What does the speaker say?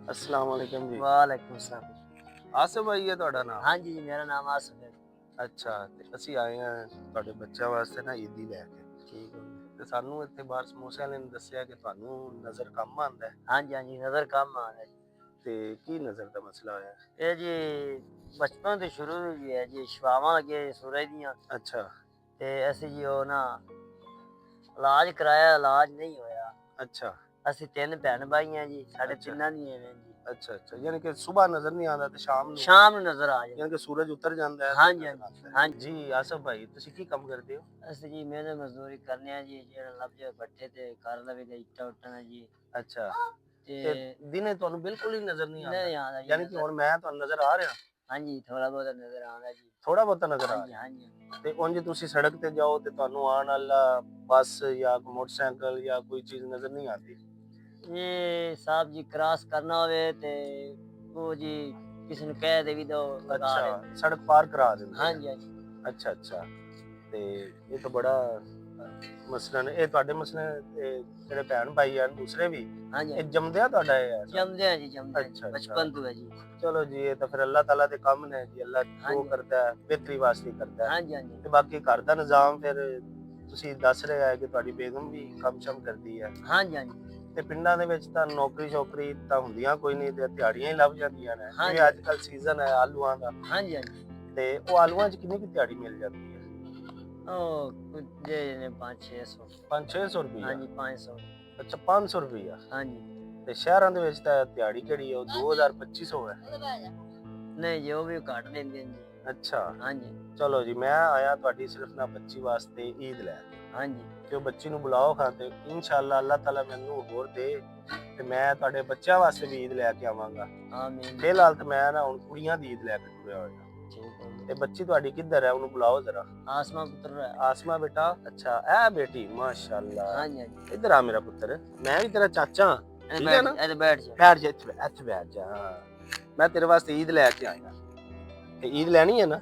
अस्सलाम वालेकुम जी। वालेकुम सलाम। आसिफ भाई है ਤੁਹਾਡਾ ਨਾਮ? ਹਾਂਜੀ ਜੀ, ਮੇਰਾ ਨਾਮ ਆਸਿਫ ਹੈ। ਅੱਛਾ, ਤੇ ਅਸੀਂ ਆਏ ਹਾਂ ਤੁਹਾਡੇ ਬੱਚਿਆਂ ਵਾਸਤੇ ਨਾ ਈਦੀ ਲੈ ਕੇ। ਠੀਕ ਹੈ। ਤੇ ਸਾਨੂੰ ਇੱਥੇ ਬਾਹਰ ਸਮੋਸੇ ਵਾਲੇ ਨੇ ਦੱਸਿਆ ਕਿ ਤੁਹਾਨੂੰ ਨਜ਼ਰ ਕੰਮ ਆਉਂਦਾ ਹੈ। ਹਾਂਜੀ ਹਾਂਜੀ, ਨਜ਼ਰ ਕੰਮ ਆਉਂਦਾ ਜੀ। ਤੇ ਕੀ ਨਜ਼ਰ ਦਾ ਮਸਲਾ ਹੋਇਆ? ਇਹ ਜੀ ਬਚਪਨ ਤੋਂ ਸ਼ੁਰੂ ਤੋਂ ਜੀ ਹੈ ਜੀ, ਸ਼ਵਾਵਾਂ ਲੱਗੇ ਸੂਰਜ ਦੀਆਂ। ਅੱਛਾ ਤੇ ਅਸੀਂ ਜੀ ਉਹ ਨਾ ਇਲਾਜ ਕਰਾਇਆ, ਇਲਾਜ ਨਹੀਂ ਹੋਇਆ। ਅੱਛਾ ਅਸੀਂ 3 ਭੈਣ ਭਾਈ ਹਾਂ ਜੀ, ਸਾਡੇ ਅੱਛਾ। ਤਿੰਨਾਂ ਦੀ ਐਵੇਂ ਜੀ। ਅੱਛਾ ਅੱਛਾ, ਯਾਨੀ ਕਿ ਸਵੇਰ ਨਜ਼ਰ ਨਹੀਂ ਆਉਂਦਾ ਤੇ ਸ਼ਾਮ ਸ਼ਾਮ ਨੂੰ ਨਜ਼ਰ ਆ ਜਾਂਦਾ। ਯਾਨੀ ਕਿ ਸੂਰਜ ਉਤਰ ਜਾਂਦਾ ਹੈ। ਹਾਂਜੀ ਨਜ਼ਰ ਹਾਂਜੀ ਆਉਂਦਾ ਹੈ। ਹਾਂਜੀ। ਜੀ ਆਸਿਫ ਭਾਈ, ਤੁਸੀਂ ਕੀ ਕੰਮ ਕਰਦੇ ਹੋ? ਅਸੀਂ ਜੀ ਮਿਹਨਤ ਮਜ਼ਦੂਰੀ ਕਰਨੇ ਆ ਜੀ, ਜਿਹੜਾ ਲੱਭ ਜਾਏ ਬੱਠੇ ਤੇ ਕਰ ਲਵੇ ਤੇ ਇੱਟਾਂ ਉੱਟਾਂ ਜੀ। ਅੱਛਾ, ਤੇ ਤੇ ਦਿਨੇ ਤੁਹਾਨੂੰ ਬਿਲਕੁਲ ਹੀ ਨਜ਼ਰ ਨਹੀਂ ਆਉਂਦਾ? ਨਹੀਂ ਆਉਂਦਾ ਜੀ ਯਾਨੀ ਕਿ ਹੁਣ ਮੈਂ ਤੁਹਾਨੂੰ ਨਜ਼ਰ ਆ ਰਿਹਾ? ਹਾਂਜੀ, ਥੋੜਾ ਬਹੁਤਾ ਨਜ਼ਰ ਆਉਂਦਾ ਜੀ। ਥੋੜਾ ਬਹੁਤਾ ਨਜ਼ਰ ਆ ਹਾਂਜੀ ਰਿਹਾ? ਹਾਂਜੀ। ਤੇ ਉਂਝ ਤੁਸੀਂ ਸੜਕ ਤੇ ਜਾਓ ਤੇ ਤੁਹਾਨੂੰ ਆਉਣ ਵਾਲਾ ਬੱਸ ਜਾਂ ਮੋਟਰਸਾਈਕਲ ਜਾਂ ਕੋਈ ਚੀਜ਼ ਨਜ਼ਰ ਨਹੀਂ ਆਉਂਦੀ? ਇਹ ਸਾਹਿਬ ਜੀ ਕ੍ਰਾਸ ਕਰਨਾ ਹੋਵੇ ਤੇ ਉਹ ਜੀ ਕਿਸੇ ਨੂੰ ਕਹਿ ਦੇ ਵੀ ਦੋ ਲਗਾ ਅੱਛਾ, ਲੈਂਦੇ। ਸੜਕ ਪਾਰ ਕਰਾ ਦਿੰਦੇ ਨੇ। ਹਾਂਜੀ ਹਾਂਜੀ ਅੱਛਾ ਅੱਛਾ, ਤੇ ਇਹ ਤਾਂ ਬੜਾ ਮਸਲਾ ਨੇ। ਇਹ ਤੁਹਾਡੇ ਮਸਲੇ ਜਿਹੜੇ ਭੈਣ ਭਾਈ ਹਨ ਦੂਸਰੇ ਵੀ, ਹਾਂਜੀ ਇਹ ਜੰਮਦਿਆਂ ਤੁਹਾਡਾ ਇਹ ਹੈ? ਜੰਮਦੇ ਆ ਜੀ, ਜੰਮਦੇ ਆ ਜੀ, ਅੱਛਾ ਅੱਛਾ, ਬਚਪਨ ਤੋਂ ਹੈ ਜੀ। ਚਲੋ ਜੀ, ਇਹ ਤਾਂ ਫਿਰ ਅੱਲਾਹ ਤਾਲਾ ਦੇ ਕੰਮ ਨੇ ਜੀ। ਅੱਲਾਹ ਜੋ ਹਾਂਜੀ ਕਰਦਾ ਹੈ ਬਿਹਤਰੀ ਵਾਸਤੇ ਕਰਦਾ ਹੈ। ਹਾਂਜੀ ਹਾਂਜੀ ਤੇ ਬਾਕੀ ਘਰ ਦਾ ਨਿਜ਼ਾਮ ਫਿਰ ਤੁਸੀਂ ਦੱਸ ਰਹੇ ਆ ਕਿ ਤੁਹਾਡੀ ਬੇਗਮ ਵੀ ਕੰਮ ਸ਼ਮ ਕਰਦੀ ਹੈ। ਹਾਂਜੀ ਹਾਂਜੀ ਤੇ ਪਿੰਡਾਂ ਦੇ ਵਿੱਚ ਤਾਂ ਨੌਕਰੀ ਸ਼ੌਕਰੀ ਤਾਂ ਹੁੰਦੀਆਂ ਕੋਈ ਨਹੀਂ, ਤੇ ਦਿਹਾੜੀਆਂ ਹੀ ਲੱਭ ਜਾਂਦੀਆਂ ਨੇ। ਹਾਂਜੀ। ਜਿਵੇਂ ਅੱਜ ਕੱਲ ਸੀਜ਼ਨ ਹੈ ਆਲੂਆਂ ਦਾ, ਹਾਂਜੀ ਹਾਂਜੀ। ਤੇ ਉਹ ਆਲੂਆਂ 'ਚ ਕਿੰਨੀ ਕੁ ਦਿਹਾੜੀ ਮਿਲ ਜਾਂਦੀ ਹੈ? ਉਹ ਦੇ ਨੇ 500-600। 500-600 ਰੁਪਈਆ? ਹਾਂਜੀ 500। ਅੱਛਾ, 500 ਰੁਪਈਆ। ਹਾਂਜੀ। ਤੇ ਸ਼ਹਿਰਾਂ ਦੇ ਵਿੱਚ ਤਾਂ ਦਿਹਾੜੀ ਕਿਹੜੀ ਹੈ, ਉਹ 2000-2500 ਹੈ। ਨਹੀਂ ਜੀ, ਉਹ ਵੀ ਘੱਟ ਦਿੰਦੇ ਨੇ ਜੀ। ਅੱਛਾ, ਹਾਂਜੀ ਚਲੋ ਜੀ, ਮੈਂ ਆਇਆ ਤੁਹਾਡੀ ਸਿਰਫ ਨਾ ਬੱਚੀ ਵਾਸਤੇ ਈਦ ਲੈ ਕੇ। ਹਾਂਜੀ। ਤੇ ਉਹ ਬੱਚੀ ਨੂੰ ਬੁਲਾਓ ਖਾਂ, ਤੇ ਇਨਸ਼ਾਅੱਲਾ ਅੱਲਾਹ ਤਾਲਾ ਮੈਨੂੰ ਹੋਰ ਦੇ ਤੇ ਮੈਂ ਤੁਹਾਡੇ ਬੱਚਿਆਂ ਵਾਸਤੇ ਵੀ ਈਦ ਲੈ ਕੇ ਆਵਾਂਗਾ। ਆਮੀਨ। ਫਿਲਹਾਲ ਤਾਂ ਮੈਂ ਨਾ ਹੁਣ ਕੁੜੀਆਂ ਦੀ ਈਦ ਲੈ ਕੇ ਤੁਰਿਆ ਹੋਇਆ। ਠੀਕ ਹੈ। ਤੇ ਬੱਚੀ ਤੁਹਾਡੀ ਕਿੱਧਰ ਹੈ, ਉਹਨੂੰ ਬੁਲਾਓ ਜ਼ਰਾ। ਆਸਮਾ ਪੁੱਤਰ ਹੈ। ਆਸਮਾ ਬੇਟਾ? ਅੱਛਾ, ਇਹ ਬੇਟੀ, ਮਾਸ਼ਾਅੱਲਾ। ਹਾਂਜੀ ਹਾਂਜੀ। ਇੱਧਰ ਆ ਮੇਰਾ ਪੁੱਤਰ, ਮੈਂ ਵੀ ਤੇਰਾ ਚਾਚਾ ਹਾਂ, ਠੀਕ ਹੈ ਨਾ? ਇੱਥੇ ਬੈਠ ਜਾ। ਬੈਠ ਜਾ, ਇੱਥੇ ਬੈਠ ਜਾ। ਮੈਂ ਤੇਰੇ ਵਾਸਤੇ ਈਦ ਲੈ ਕੇ ਆਇਆ। ਤੇ ਈਦ ਲੈਣੀ ਹੈ ਨਾ?